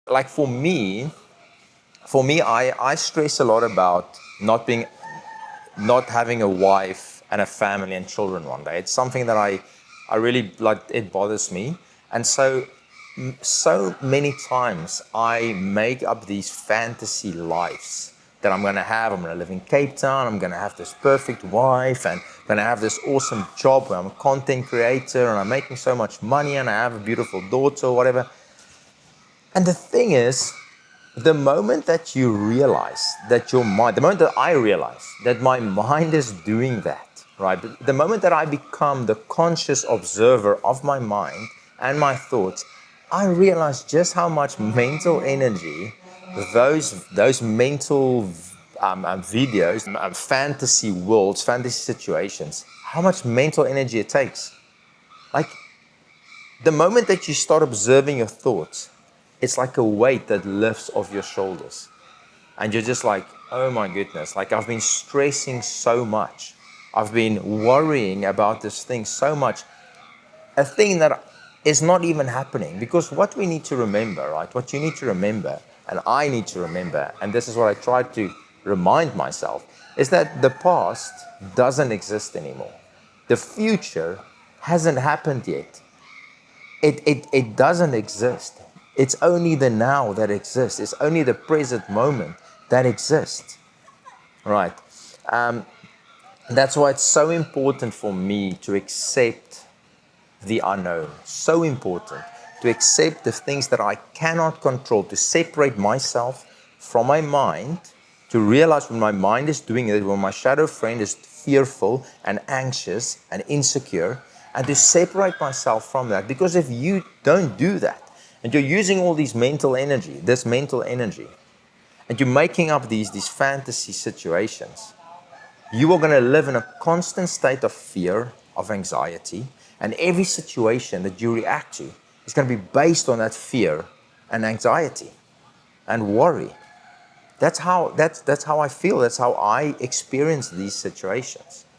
like for me, I stress a lot about not having a wife and a family and children one day. It's something that I really like. It bothers me, and so many times I make up these fantasy lives that I'm going to have. I'm going to live in Cape Town. I'm going to have this perfect wife, and I'm going to have this awesome job where I'm a content creator and I'm making so much money and I have a beautiful daughter or whatever. And the thing is, the moment that you realize that your mind, the moment that I realize that my mind is doing that, right? The moment that I become the conscious observer of my mind and my thoughts, I realize just how much mental energy those mental videos, fantasy worlds, fantasy situations, how much mental energy it takes. Like, the moment that you start observing your thoughts, it's like a weight that lifts off your shoulders. And you're just like, oh my goodness, like I've been stressing so much. I've been worrying about this thing so much. A thing that is not even happening. Because what we need to remember, right? What you need to remember, and I need to remember, and this is what I try to remind myself, is that the past doesn't exist anymore. The future hasn't happened yet. It doesn't exist. It's only the now that exists. It's only the present moment that exists. Right. Um, that's why it's so important for me to accept the unknown. So important to accept the things that I cannot control, to separate myself from my mind, to realize when my mind is doing it, when my shadow friend is fearful and anxious and insecure, and to separate myself from that. Because if you don't do that, and you're using all this mental energy, and you're making up these fantasy situations, you are going to live in a constant state of fear, of anxiety, and every situation that you react to is going to be based on that fear and anxiety and worry. That's how I feel. That's how I experience these situations.